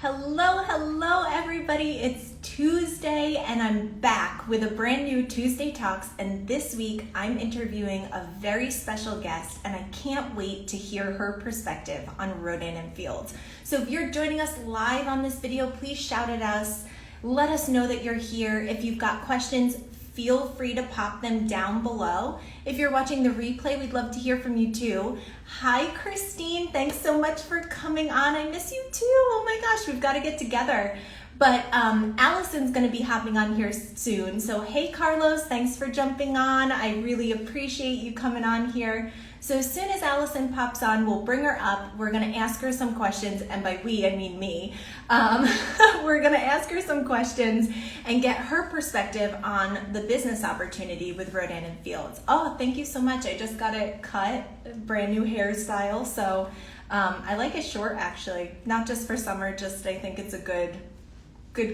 Hello, everybody. It's Tuesday, and I'm back with a brand new Tuesday Talks. And this week, I'm interviewing a very special guest, and I can't wait to hear her perspective on Rodan and Fields. So if you're joining us live on this video, please shout at us. Let us know that you're here. If you've got questions, feel free to pop them down below. If you're watching the replay, we'd love to hear from you too. Hi, Christine. Thanks so much for coming on. I miss you too. Oh my gosh, we've got to get together. But Allison's going to be hopping on here soon. So hey, Carlos, thanks for jumping on. I really appreciate you coming on here. So as soon as Allison pops on, we'll bring her up. We're going to ask her some questions, and by we, I mean me. We're going to ask her some questions and get her perspective on the business opportunity with Rodan and Fields. Oh, thank you so much. I just got it cut, brand new hairstyle. So I like it short, actually, not just for summer, just I think it's a good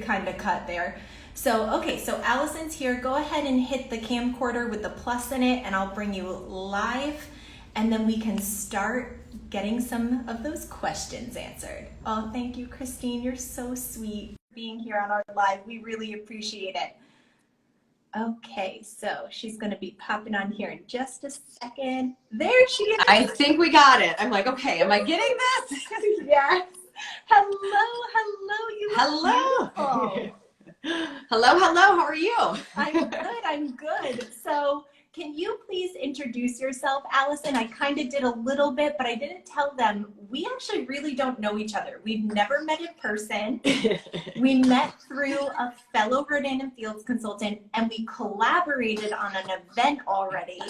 kind of cut there. So, okay, so Allison's here. Go ahead and hit the camcorder with the plus in it, and I'll bring you live. And then we can start getting some of those questions answered. Oh, thank you, Christine. You're so sweet for being here on our live. We really appreciate it. Okay, so she's going to be popping on here in just a second. There she is. I think we got it. I'm like, okay, am I getting this? Yes. Hello. You look beautiful. Hello. How are you? I'm good. So, can you please introduce yourself, Allison? I kind of did a little bit, but I didn't tell them. We actually really don't know each other. We've never met in person. We met through a fellow Rodan and Fields consultant, and we collaborated on an event already,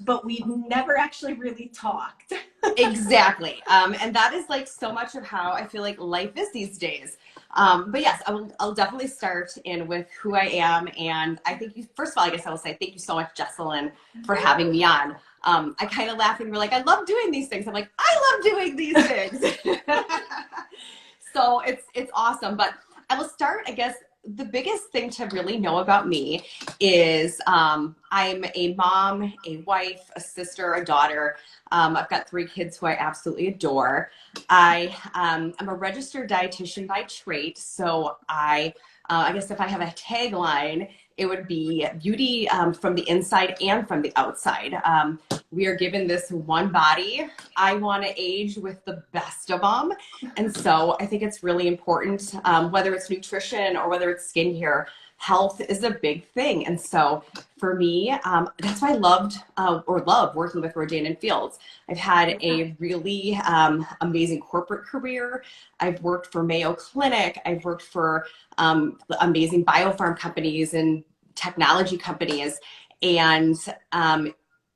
but we've never actually really talked. Exactly. And that is like so much of how I feel like life is these days. But yes, I'll definitely start in with who I am. And I think first of all, I guess I will say thank you so much, Jesselyn, for having me on. I kind of laugh and we're like, I love doing these things. I'm like, I love doing these things. So it's awesome. But I will start, I guess, the biggest thing to really know about me is I'm a mom, a wife, a sister, a daughter. I've got 3 kids who I absolutely adore. I'm a registered dietitian by trade, so I guess if I have a tagline, it would be beauty from the inside and from the outside. We are given this one body. I want to age with the best of them. And so I think it's really important, whether it's nutrition or whether it's skincare, health is a big thing. And so for me, that's why I love working with Rodan and Fields. I've had a really amazing corporate career. I've worked for Mayo Clinic. I've worked for amazing biopharm companies and technology companies. And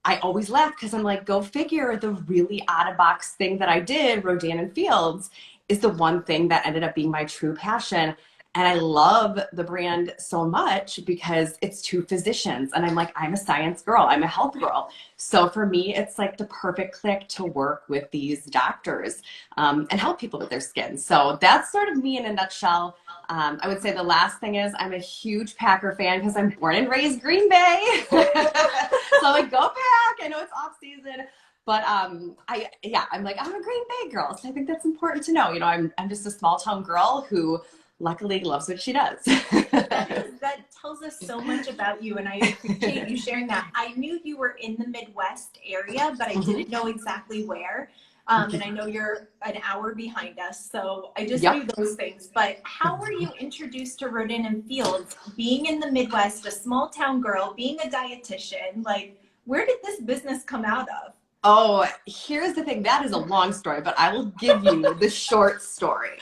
I always laugh because I'm like, go figure, the really out-of-box thing that I did, Rodan and Fields, is the one thing that ended up being my true passion. And I love the brand so much because it's 2 physicians. And I'm like, I'm a science girl. I'm a health girl. So for me, it's like the perfect click to work with these doctors and help people with their skin. So that's sort of me in a nutshell. I would say the last thing is I'm a huge Packer fan because I'm born and raised Green Bay. So I'm like, go Pack. I know it's off season. But I'm like, I'm a Green Bay girl. So I think that's important to know. You know, I'm just a small town girl who luckily loves what she does. That tells us so much about you, and I appreciate you sharing that. I knew you were in the Midwest area, but I didn't know exactly where. And I know you're an hour behind us, so I just knew those things. But how were you introduced to Rodan and Fields? Being in the Midwest, a small town girl, being a dietitian, like, where did this business come out of? Oh, here's the thing. That is a long story, but I will give you the short story.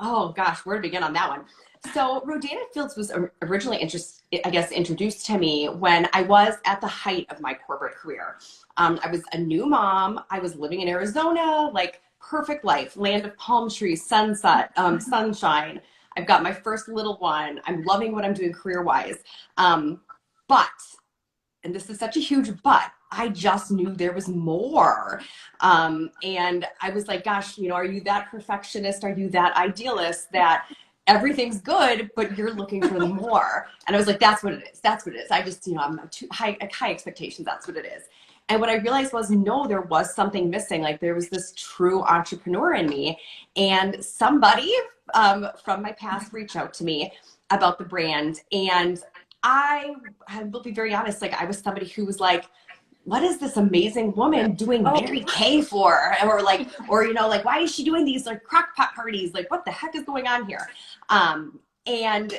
Oh gosh, where to begin on that one? So Rodan and Fields was originally introduced to me when I was at the height of my corporate career. I was a new mom. I was living in Arizona, like perfect life, land of palm trees, sunset, sunshine. I've got my first little one. I'm loving what I'm doing career-wise. But, and this is such a huge but, I just knew there was more. And I was like, gosh, you know, are you that perfectionist? Are you that idealist that everything's good, but you're looking for the more? And I was like, that's what it is. That's what it is. I just, you know, I'm too high expectations. That's what it is. And what I realized was, no, there was something missing. Like there was this true entrepreneur in me. And somebody from my past reached out to me about the brand. And I will be very honest, like I was somebody who was like, what is this amazing woman doing Mary Kay for? Or, you know, like, why is she doing these like crock pot parties? Like, what the heck is going on here? And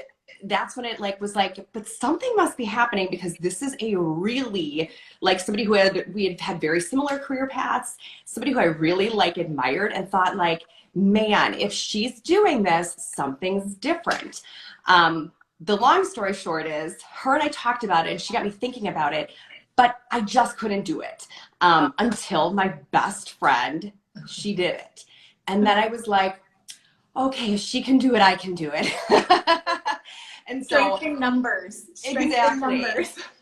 that's when it like was like, but something must be happening, because this is a really like somebody we had had very similar career paths, somebody who I really like admired and thought like, man, if she's doing this, something's different. The long story short is her and I talked about it and she got me thinking about it, but I just couldn't do it until my best friend, she did it. And then I was like, okay, if she can do it, I can do it. And so strength in numbers. Exactly.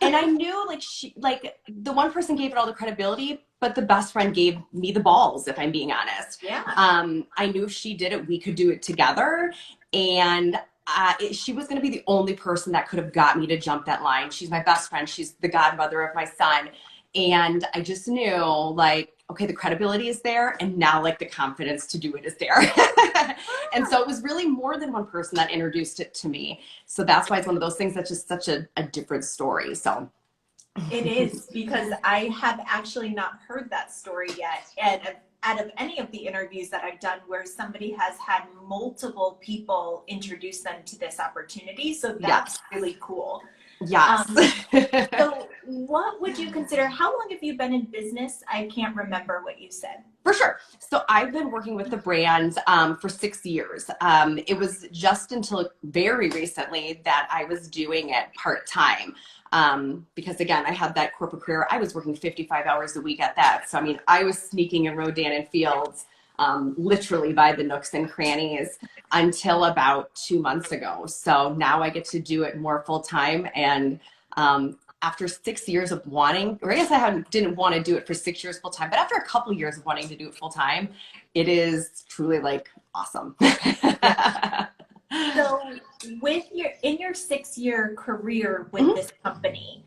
And I knew like the one person gave it all the credibility, but the best friend gave me the balls, if I'm being honest. Yeah. I knew if she did it, we could do it together. And she was going to be the only person that could have got me to jump that line. She's my best friend. She's the godmother of my son. And I just knew like, okay, the credibility is there. And now like the confidence to do it is there. And so it was really more than one person that introduced it to me. So that's why it's one of those things that's just such a different story. So it is, because I have actually not heard that story yet. And out of any of the interviews that I've done where somebody has had multiple people introduce them to this opportunity. So that's really cool. Yes. So what would you consider, how long have you been in business? I can't remember what you said. For sure. So I've been working with the brand for 6 years. It was just until very recently that I was doing it part-time. Because again, I had that corporate career. I was working 55 hours a week at that. So, I mean, I was sneaking in Rodan and Fields, literally by the nooks and crannies until about 2 months ago. So now I get to do it more full time. And, after 6 years of wanting, or I guess didn't want to do it for 6 years full time, but after a couple years of wanting to do it full time, it is truly like awesome. So in your 6-year career with this company,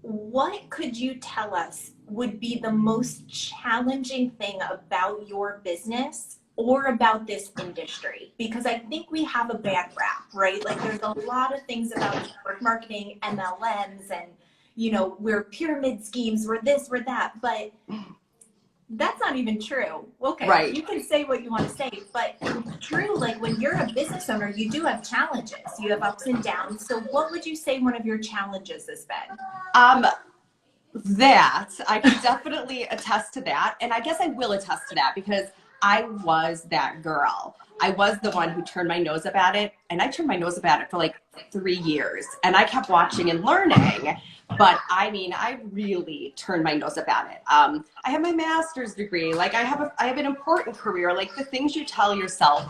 what could you tell us would be the most challenging thing about your business or about this industry? Because I think we have a bad rap, right? Like there's a lot of things about network marketing, MLMs, and you know, we're pyramid schemes, we're this, we're that, but that's not even true. Okay, right. You can say what you want to say, but it's true, like when you're a business owner, you do have challenges. You have ups and downs. So what would you say one of your challenges has been? That I can definitely attest to that. And I guess I will attest to that because I was that girl. I was the one who turned my nose up at it. And I turned my nose up at it for like 3 years. And I kept watching and learning. But I mean, I really turned my nose up at it. I have my master's degree. Like I have an important career. Like the things you tell yourself,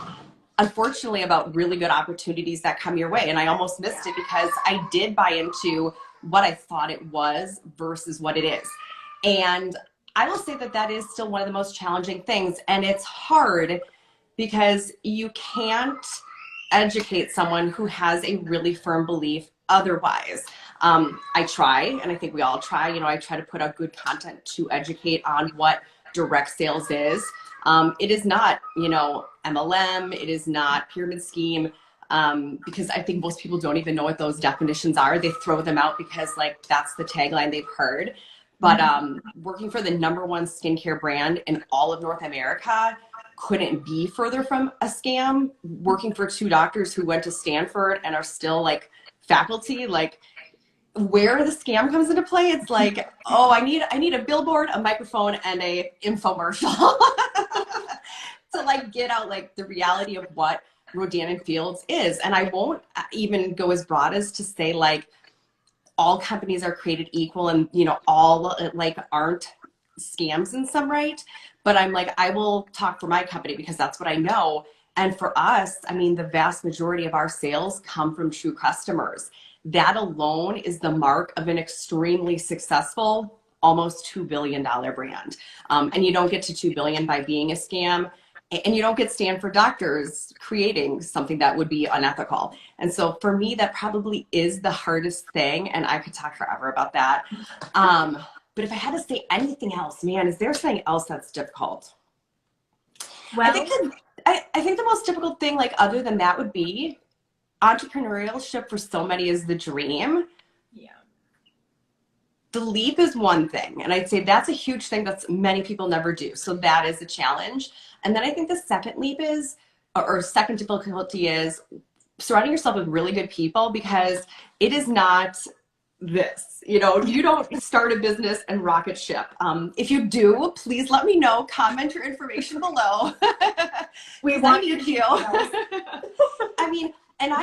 unfortunately, about really good opportunities that come your way. And I almost missed it because I did buy into what I thought it was versus what it is. And I will say that that is still one of the most challenging things. And it's hard because you can't educate someone who has a really firm belief otherwise. I try, and I think we all try, you know, I try to put out good content to educate on what direct sales is. It is not, you know, MLM, it is not pyramid scheme, because I think most people don't even know what those definitions are. They throw them out because like that's the tagline they've heard. But working for the #1 skincare brand in all of North America couldn't be further from a scam. Working for 2 doctors who went to Stanford and are still like faculty, like where the scam comes into play, it's like, oh, I need a billboard, a microphone, and a infomercial to like get out like the reality of what Rodan and Fields is. And I won't even go as broad as to say like all companies are created equal and, you know, all like aren't scams in some right. But I'm like, I will talk for my company because that's what I know. And for us, I mean, the vast majority of our sales come from true customers. That alone is the mark of an extremely successful, almost $2 billion brand. And you don't get to 2 billion by being a scam. And you don't get Stanford doctors creating something that would be unethical. And so for me, that probably is the hardest thing. And I could talk forever about that. But if I had to say anything else, man, is there something else that's difficult? Well, I think the most difficult thing, like other than that, would be entrepreneurship for so many is the dream. yeah. The leap is one thing, and I'd say that's a huge thing that many people never do. So that is a challenge. And then I think the second leap is, or second difficulty is surrounding yourself with really good people, because it is not this, you don't start a business and rocket ship. If you do, please let me know, comment your information below. We want you to. I mean, and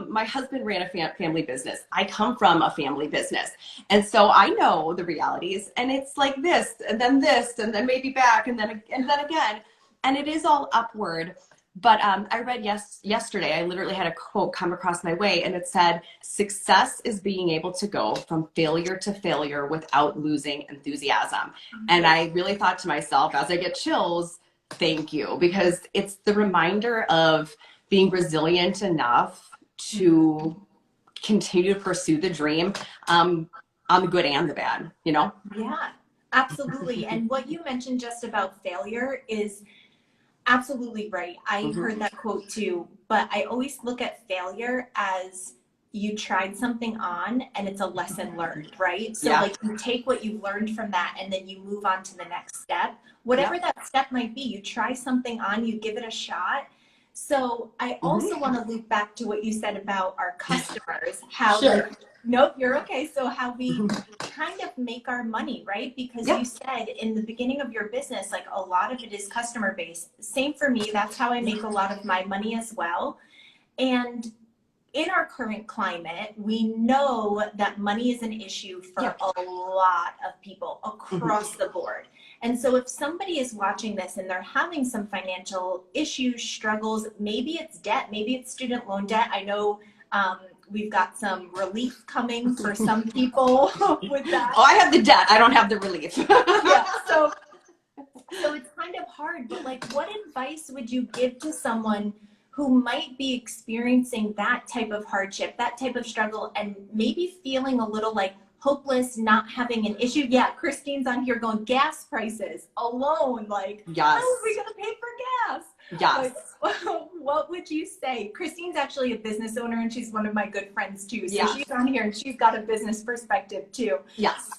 my husband ran a family business. I come from a family business. And so I know the realities, and it's like this, and then maybe back, and then again. And it is all upward. But I read yesterday, I literally had a quote come across my way, and it said, success is being able to go from failure to failure without losing enthusiasm. Mm-hmm. And I really thought to myself, as I get chills, thank you, because it's the reminder of being resilient enough to continue to pursue the dream on the good and the bad, Yeah, absolutely. And what you mentioned just about failure is absolutely right. I heard that quote too, but I always look at failure as you tried something on and it's a lesson learned, right? So like you take what you've learned from that and then you move on to the next step, whatever that step might be. You try something on, you give it a shot. So I also want to loop back to what you said about our customers, how nope, you're okay. So how we kind of make our money, right? Because you said in the beginning of your business, like a lot of it is customer based. Same for me. That's how I make a lot of my money as well. And in our current climate, we know that money is an issue for a lot of people across the board. And so if somebody is watching this and they're having some financial issues, struggles, maybe it's debt, maybe it's student loan debt. I know we've got some relief coming for some people with that. Oh, I have the debt. I don't have the relief. So it's kind of hard, but like what advice would you give to someone who might be experiencing that type of hardship, that type of struggle, and maybe feeling a little like hopeless, not having an issue? Yeah, Christine's on here going, gas prices alone, like, how are we gonna pay for gas? Yes. Like, what would you say? Christine's actually a business owner and she's one of my good friends too. So she's on here and she's got a business perspective too. Yes.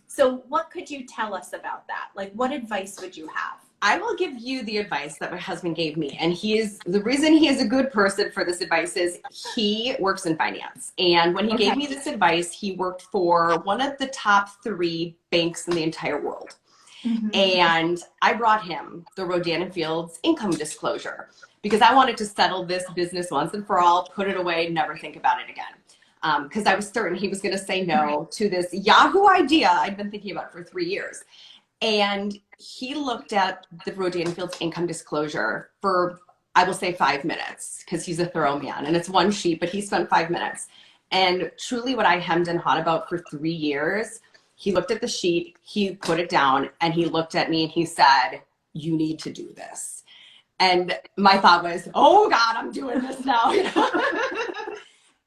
So what could you tell us about that? Like, what advice would you have? I will give you the advice that my husband gave me. And the reason he is a good person for this advice is he works in finance. And when he gave me this advice, he worked for one of the top 3 banks in the entire world. And I brought him the Rodan and Fields income disclosure because I wanted to settle this business once and for all, put it away, never think about it again. Because I was certain he was going to say no to this Yahoo idea I'd been thinking about for 3 years. And he looked at the Rodan and Fields income disclosure for, I will say, 5 minutes, because he's a thorough man. And it's one sheet, but he spent 5 minutes. And truly what I hemmed and hawed about for 3 years, he looked at the sheet, he put it down, and he looked at me and he said, you need to do this. And my thought was, oh God, I'm doing this now.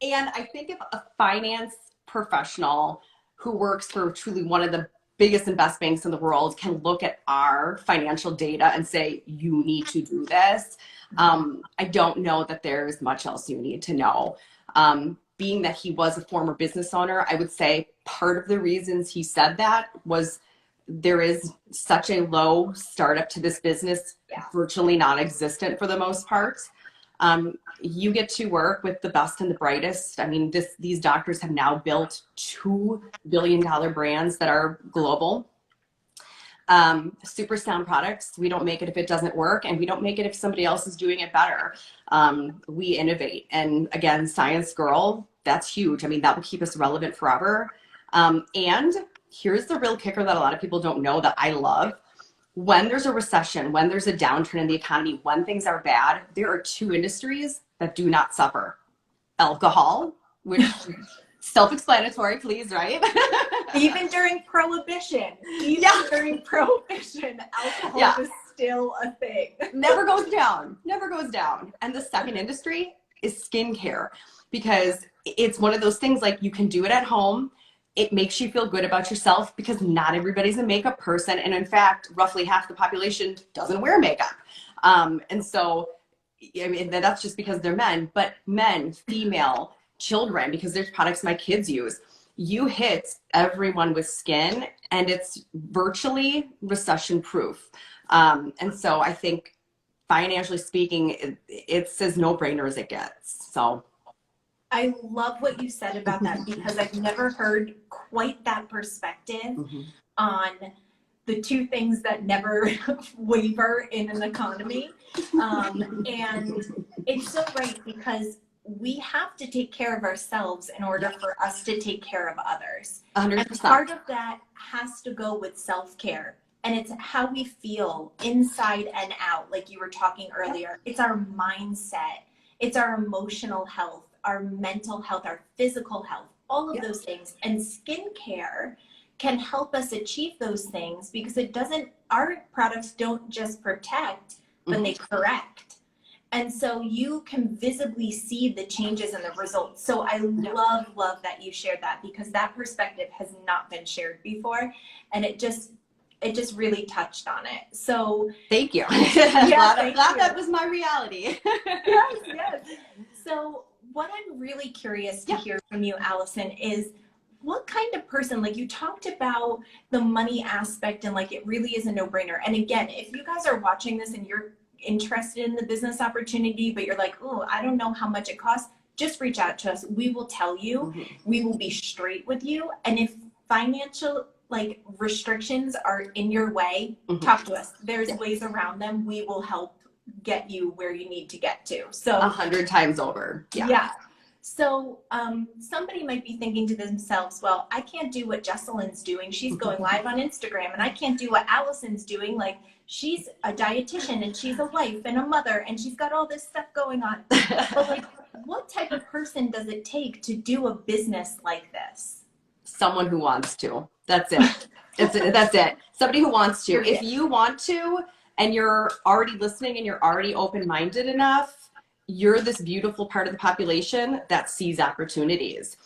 And I think if a finance professional who works for truly one of the biggest and best banks in the world can look at our financial data and say, you need to do this, I don't know that there's much else you need to know. Being that he was a former business owner, I would say part of the reasons he said that was there is such a low startup to this business, virtually non-existent for the most part. You get to work with the best and the brightest. I mean, these doctors have now built $2 billion brands that are global. Super sound products. We don't make it if it doesn't work, and we don't make it if somebody else is doing it better. We innovate. And again, Science Girl, that's huge. I mean, that will keep us relevant forever. And here's the real kicker that a lot of people don't know that I love. When there's a recession, when there's a downturn in the economy, when things are bad, there are 2 industries that do not suffer. Alcohol, which self-explanatory, please, right? Even during Prohibition, alcohol is still a thing. Never goes down, never goes down. And the second industry is skincare, because it's one of those things like you can do it at home. it makes you feel good about yourself because not everybody's a makeup person. And in fact, roughly half the population doesn't wear makeup. And so, I mean, that's just because they're men, but men, female, children, because there's products my kids use. You hit everyone with skin, and it's virtually recession proof. And so I think financially speaking, it's as no brainer as it gets. So I love what you said about that because I've never heard quite that perspective on the two things that never waver in an economy. And it's so right because we have to take care of ourselves in order for us to take care of others. 100%. And part of that has to go with self-care. And it's how we feel inside and out, like you were talking earlier. It's our mindset. It's our emotional health, our mental health, our physical health, all of those things. And skincare can help us achieve those things because our products don't just protect, but they correct. And so you can visibly see the changes and the results. So I love that you shared that because that perspective has not been shared before. And it just really touched on it. So thank you. Yeah, glad that was my reality. yes. So what I'm really curious to hear from you, Alison, is what kind of person, like you talked about the money aspect and like it really is a no-brainer. And again, if you guys are watching this and you're interested in the business opportunity, but you're like, oh, I don't know how much it costs, just reach out to us. We will tell you. We will be straight with you. And if financial like restrictions are in your way, talk to us. There's ways around them. We will help get you where you need to get to. So 100 times over. Yeah. So somebody might be thinking to themselves, well, I can't do what Jesselyn's doing. She's going live on Instagram, and I can't do what Alison's doing. Like, she's a dietitian and she's a wife and a mother and she's got all this stuff going on. But like, what type of person does it take to do a business like this? Someone who wants to. That's it. That's it. Somebody who wants to. If you want to, and you're already listening and you're already open-minded enough, you're this beautiful part of the population that sees opportunities.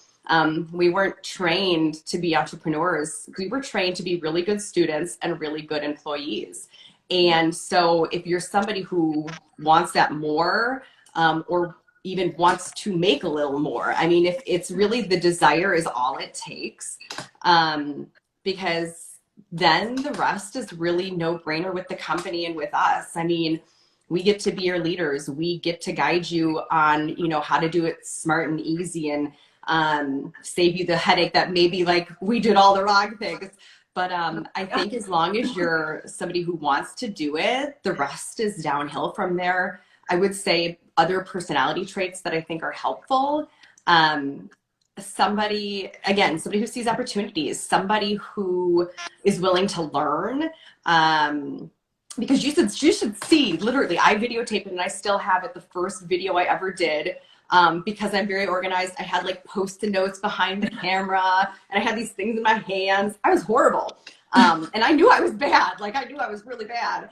We weren't trained to be entrepreneurs. We were trained to be really good students and really good employees. And so if you're somebody who wants that more, or even wants to make a little more, I mean, if it's really the desire is all it takes, because then the rest is really no-brainer with the company and with us. I mean, we get to be your leaders. We get to guide you on, how to do it smart and easy and save you the headache that maybe like we did all the wrong things. But I think as long as you're somebody who wants to do it, the rest is downhill from there. I would say other personality traits that I think are helpful. Somebody who sees opportunities, somebody who is willing to learn. Because you should see, literally, I videotaped it and I still have it, the first video I ever did, because I'm very organized. I had like Post-it notes behind the camera and I had these things in my hands. I was horrible. And I knew I was bad. Like I knew I was really bad.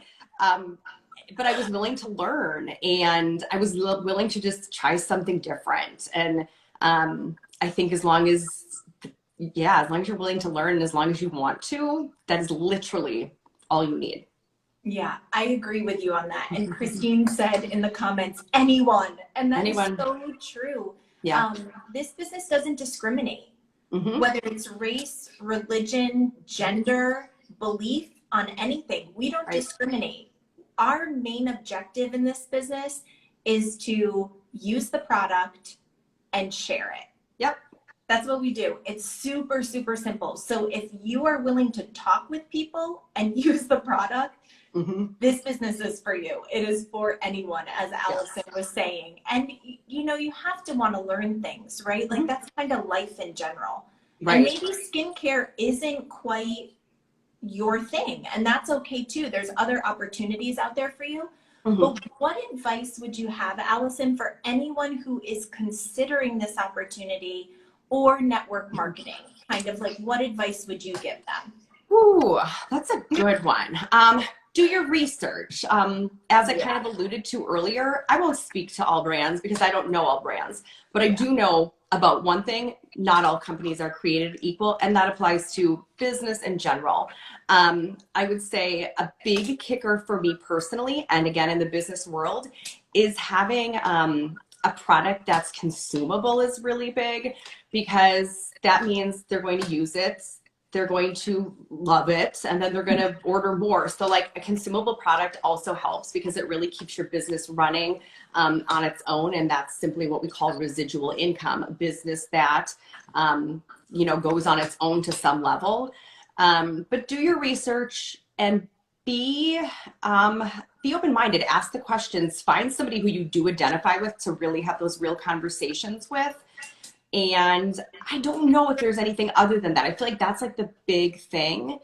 But I was willing to learn and I was willing to just try something different. And I think as long as you're willing to learn and as long as you want to, that is literally all you need. Yeah, I agree with you on that. And Christine said in the comments, anyone. And that is so true. Yeah. This business doesn't discriminate, whether it's race, religion, gender, belief, on anything. We don't discriminate. Our main objective in this business is to use the product and share it. Yep. That's what we do. It's super, super simple. So if you are willing to talk with people and use the product, this business is for you. It is for anyone, as Alison was saying. And you have to want to learn things, right? Like that's kind of life in general. Right. And maybe skincare isn't quite your thing, and that's okay too. There's other opportunities out there for you. But what advice would you have, Alison, for anyone who is considering this opportunity or network marketing? Kind of like, what advice would you give them? Ooh, that's a good one. do your research. As I kind of alluded to earlier, I won't speak to all brands because I don't know all brands, but I do know about one thing: not all companies are created equal, and that applies to business in general. I would say a big kicker for me personally, and again in the business world, is having a product that's consumable is really big, because that means they're going to use it, they're going to love it, and then they're going to order more. So like a consumable product also helps because it really keeps your business running on its own. And that's simply what we call residual income, a business that, goes on its own to some level. But do your research and be open-minded, ask the questions, find somebody who you do identify with to really have those real conversations with. And I don't know if there's anything other than that. I feel like that's like the big thing.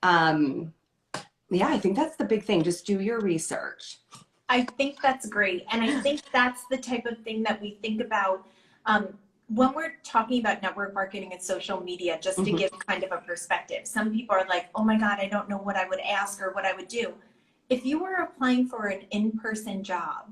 I think that's the big thing. Just do your research. I think that's great. And I think that's the type of thing that we think about when we're talking about network marketing and social media, just to give kind of a perspective. Some people are like, oh my God, I don't know what I would ask or what I would do. If you were applying for an in-person job,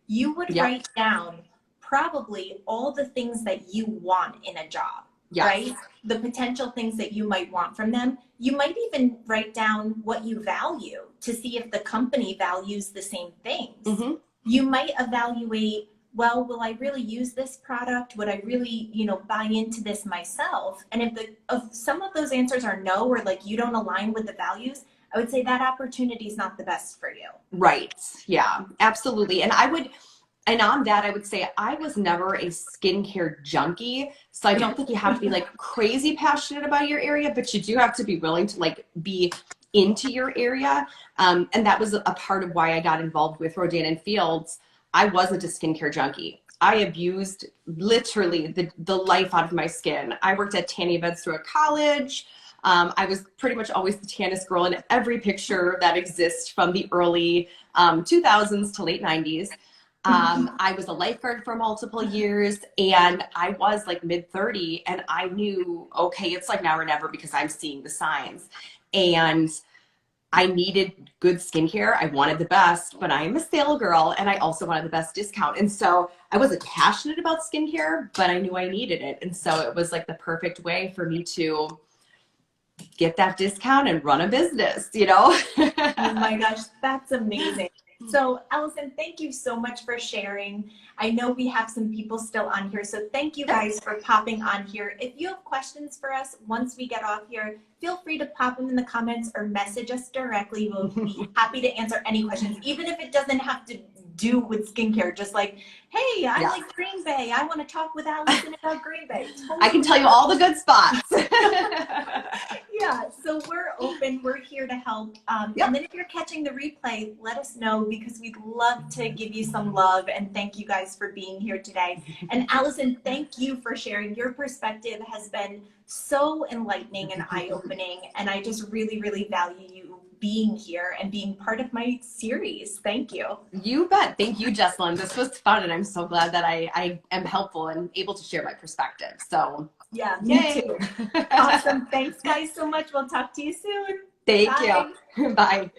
you would write down probably all the things that you want in a job, right? The potential things that you might want from them. You might even write down what you value to see if the company values the same things. You might evaluate, well, will I really use this product? Would I really, buy into this myself? And if some of those answers are no, or like you don't align with the values, I would say that opportunity is not the best for you. Right. Yeah, absolutely. And on that, I would say I was never a skincare junkie. So I don't think you have to be like crazy passionate about your area, but you do have to be willing to like be into your area. And that was a part of why I got involved with Rodan & Fields. I wasn't a skincare junkie. I abused literally the life out of my skin. I worked at tanning events throughout college. I was pretty much always the tannest girl in every picture that exists from the early 2000s to late 90s. I was a lifeguard for multiple years, and I was like mid-30, and I knew, okay, it's like now or never because I'm seeing the signs. And I needed good skincare. I wanted the best, but I am a sale girl, and I also wanted the best discount. And so I wasn't passionate about skincare, but I knew I needed it. And so it was like the perfect way for me to get that discount and run a business, Oh my gosh, that's amazing. So Alison, thank you so much for sharing. I know we have some people still on here, so thank you guys for popping on here. If you have questions for us once we get off here, feel free to pop them in the comments or message us directly. We'll be happy to answer any questions, even if it doesn't have to do with skincare. Just like, hey, I like Green Bay. I want to talk with Alison about Green Bay. Totally. I can tell you all the good spots. Yeah, so we're open. We're here to help. And then if you're catching the replay, let us know, because we'd love to give you some love. And thank you guys for being here today. And Alison, thank you for sharing. Your perspective has been so enlightening and eye-opening. And I just really, really value you being here and being part of my series. Thank you. You bet. Thank you, Jessalyn. This was fun, and I'm so glad that I am helpful and able to share my perspective. So yeah, me too. Awesome. Thanks guys so much. We'll talk to you soon. Thank you. Bye.